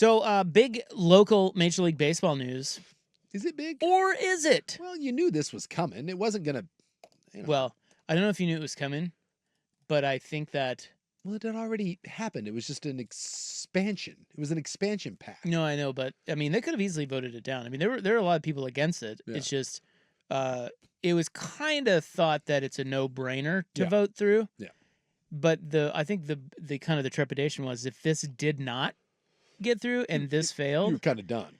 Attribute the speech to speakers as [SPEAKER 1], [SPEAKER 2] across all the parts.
[SPEAKER 1] So, big local Major League Baseball news.
[SPEAKER 2] Is it big?
[SPEAKER 1] Or is it?
[SPEAKER 2] Well, you knew this was coming. It wasn't going to,
[SPEAKER 1] Well, I don't know if you knew it was coming, but I think that...
[SPEAKER 2] Well, it had already happened. It was just an expansion. It was an expansion pack.
[SPEAKER 1] No, I know, but, I mean, they could have easily voted it down. I mean, there were a lot of people against it.
[SPEAKER 2] Yeah.
[SPEAKER 1] It's just, it was kind of thought that it's a no-brainer to vote through.
[SPEAKER 2] Yeah.
[SPEAKER 1] But I think the kind of the trepidation was if this did not get through and this failed...
[SPEAKER 2] You were kind of done.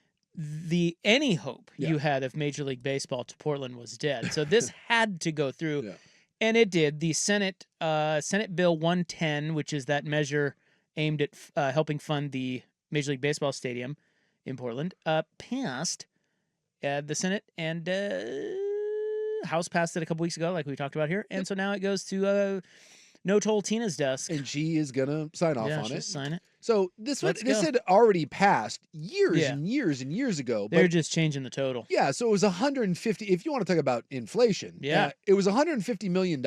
[SPEAKER 1] Any hope you had of Major League Baseball to Portland was dead. So this had to go through, and it did. The Senate Bill 110, which is that measure aimed at helping fund the Major League Baseball stadium in Portland, passed the Senate, and House passed it a couple weeks ago, like we talked about here, and so now it goes to No Toll Tina's desk,
[SPEAKER 2] and she is gonna sign off on it.
[SPEAKER 1] Sign it.
[SPEAKER 2] So this had already passed years and years and years ago.
[SPEAKER 1] They're just changing the total.
[SPEAKER 2] Yeah, so it was 150. If you want to talk about inflation, it was $150 million.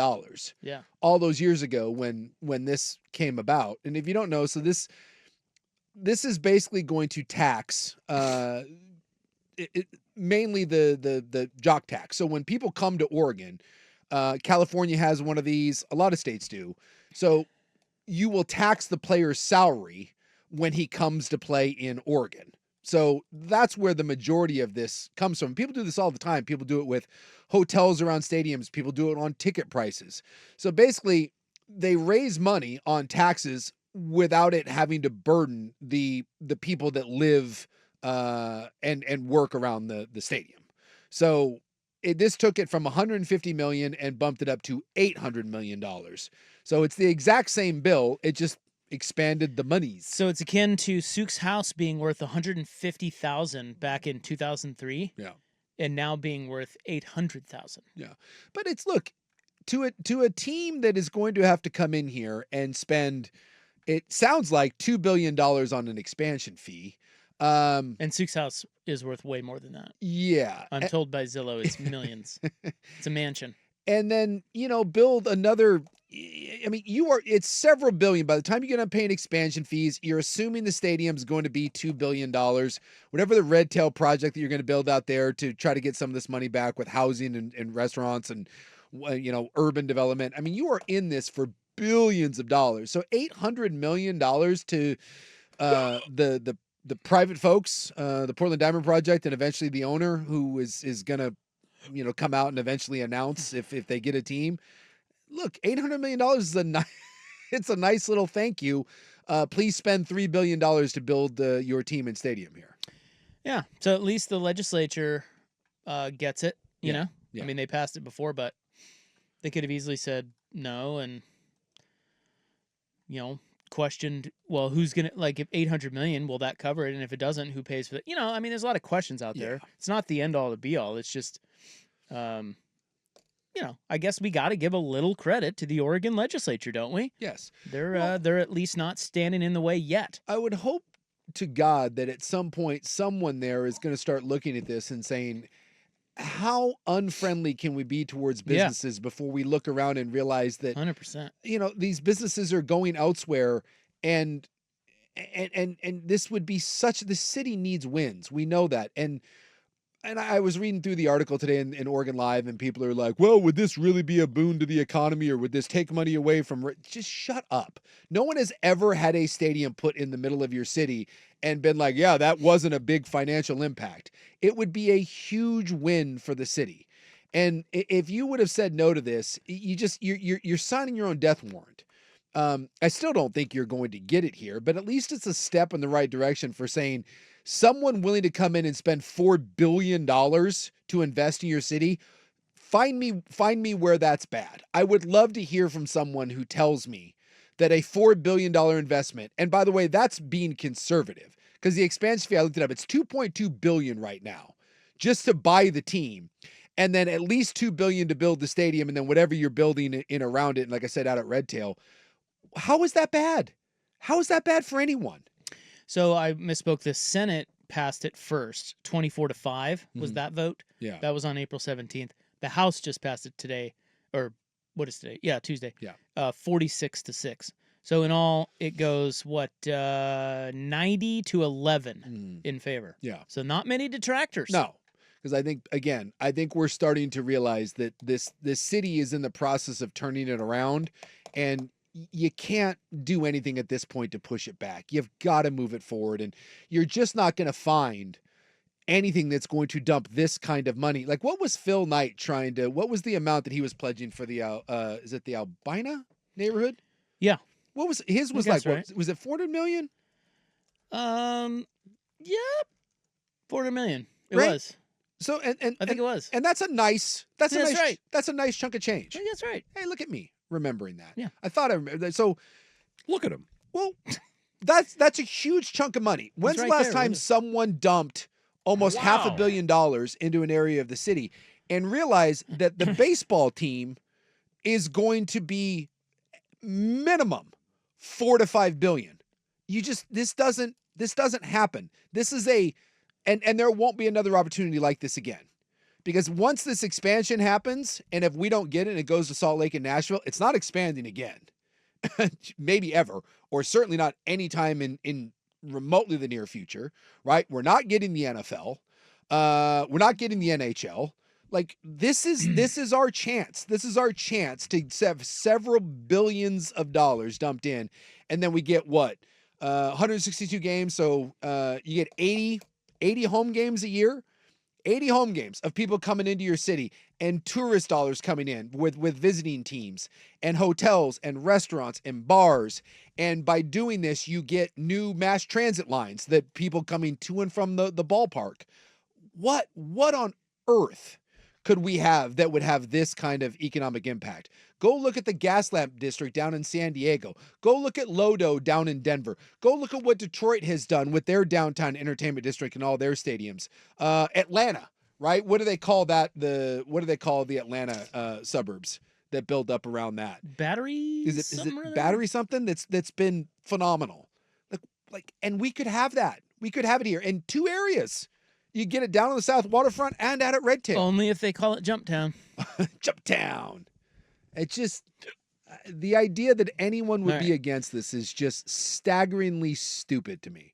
[SPEAKER 1] Yeah,
[SPEAKER 2] all those years ago when this came about. And if you don't know, so this is basically going to tax mainly the jock tax. So when people come to Oregon, California has one of these. A lot of states do. So you will tax the player's salary when he comes to play in Oregon. So that's where the majority of this comes from. People do this all the time. People do it with hotels around stadiums. People do it on ticket prices. So basically, they raise money on taxes without it having to burden the people that live and work around the stadium. So this took it from $150 million and bumped it up to $800 million. So it's the exact same bill. It just expanded the monies.
[SPEAKER 1] So it's akin to Suke's house being worth $150,000 back in 2003.
[SPEAKER 2] Yeah.
[SPEAKER 1] And now being worth $800,000.
[SPEAKER 2] Yeah. But it's, look, to a team that is going to have to come in here and spend, it sounds like $2 billion on an expansion fee.
[SPEAKER 1] And Suke's house is worth way more than that.
[SPEAKER 2] Yeah.
[SPEAKER 1] I'm told by Zillow it's millions. It's a mansion.
[SPEAKER 2] And then, build another, I mean, it's several billion. By the time you get on paying expansion fees, you're assuming the stadium's going to be $2 billion. Whatever the red tail project that you're going to build out there to try to get some of this money back with housing and restaurants and, urban development. I mean, you are in this for billions of dollars. So $800 million to the private folks, the Portland Diamond Project, and eventually the owner who is going to, come out and eventually announce if they get a team. Look, $800 million is it's a nice little thank you. Please spend $3 billion to build your team and stadium here.
[SPEAKER 1] Yeah. So at least the legislature gets it, you know?
[SPEAKER 2] Yeah.
[SPEAKER 1] I mean, they passed it before, but they could have easily said no and, questioned, well, who's going to, like, if $800 million, will that cover it? And if it doesn't, who pays for it? I mean, there's a lot of questions out there. It's not the end all to be all. It's just, I guess we got to give a little credit to the Oregon legislature, don't we?
[SPEAKER 2] Yes.
[SPEAKER 1] They're at least not standing in the way yet.
[SPEAKER 2] I would hope to God that at some point someone there is going to start looking at this and saying, how unfriendly can we be towards businesses before we look around and realize that
[SPEAKER 1] 100%.
[SPEAKER 2] These businesses are going elsewhere and this would be the city needs wins. We know that. And I was reading through the article today in Oregon Live, and people are like, well, would this really be a boon to the economy, or would this take money away from... Just shut up. No one has ever had a stadium put in the middle of your city and been like, yeah, that wasn't a big financial impact. It would be a huge win for the city. And if you would have said no to this, you're signing your own death warrant. I still don't think you're going to get it here, but at least it's a step in the right direction for saying someone willing to come in and spend $4 billion to invest in your city. Find me where that's bad. I would love to hear from someone who tells me that a $4 billion investment, and by the way, that's being conservative because the expansion fee, I looked it up, it's $2.2 billion right now just to buy the team. And then at least $2 billion to build the stadium, and then whatever you're building in around it. And like I said, out at Red Tail. How is that bad? How is that bad for anyone?
[SPEAKER 1] So I misspoke. The Senate passed it first. 24-5 was that vote.
[SPEAKER 2] Yeah.
[SPEAKER 1] That was on April 17th. The House just passed it today. Or what is today? Yeah, Tuesday.
[SPEAKER 2] Yeah.
[SPEAKER 1] 46-6. So in all, it goes 90 to 11 in favor.
[SPEAKER 2] Yeah.
[SPEAKER 1] So not many detractors.
[SPEAKER 2] No, because I think we're starting to realize that this city is in the process of turning it around, and you can't do anything at this point to push it back. You've got to move it forward, and you're just not going to find anything that's going to dump this kind of money. Like, what was Phil Knight what was the amount that he was pledging for the, is it the Albina neighborhood?
[SPEAKER 1] Yeah.
[SPEAKER 2] What was his was like, right. Was it 400 million?
[SPEAKER 1] Yeah, 400 million. It
[SPEAKER 2] right?
[SPEAKER 1] Was.
[SPEAKER 2] So,
[SPEAKER 1] I think it was.
[SPEAKER 2] And that's a nice chunk of change.
[SPEAKER 1] I think that's right.
[SPEAKER 2] Hey, look at me remembering that.
[SPEAKER 1] Yeah.
[SPEAKER 2] I thought I remembered that. So
[SPEAKER 3] look at him.
[SPEAKER 2] Well, that's a huge chunk of money. When's the last time someone dumped almost $500 million into an area of the city and realized that the baseball team is going to be minimum $4 to $5 billion? This doesn't happen. This is and there won't be another opportunity like this again. Because once this expansion happens, and if we don't get it and it goes to Salt Lake and Nashville, it's not expanding again. Maybe ever, or certainly not anytime in remotely the near future, right? We're not getting the NFL. We're not getting the NHL. Like, this is our chance. This is our chance to have several billions of dollars dumped in. And then we get what? 162 games. So you get 80 home games a year. 80 home games of people coming into your city, and tourist dollars coming in with visiting teams and hotels and restaurants and bars. And by doing this, you get new mass transit lines that people coming to and from the ballpark. What on earth could we have that would have this kind of economic impact? Go look at the Gaslamp district down in San Diego. Go look at Lodo down in Denver. Go look at what Detroit has done with their downtown entertainment district and all their stadiums. Atlanta, right? What do they call that? What do they call the Atlanta suburbs that build up around that?
[SPEAKER 1] Battery?
[SPEAKER 2] Is it Battery something that's been phenomenal? Like, and we could have that. We could have it here in two areas. You get it down on the South Waterfront and out at Red Tail.
[SPEAKER 1] Only if they call it Jump Town.
[SPEAKER 2] Jump Town. It's just the idea that anyone would be against this is just staggeringly stupid to me.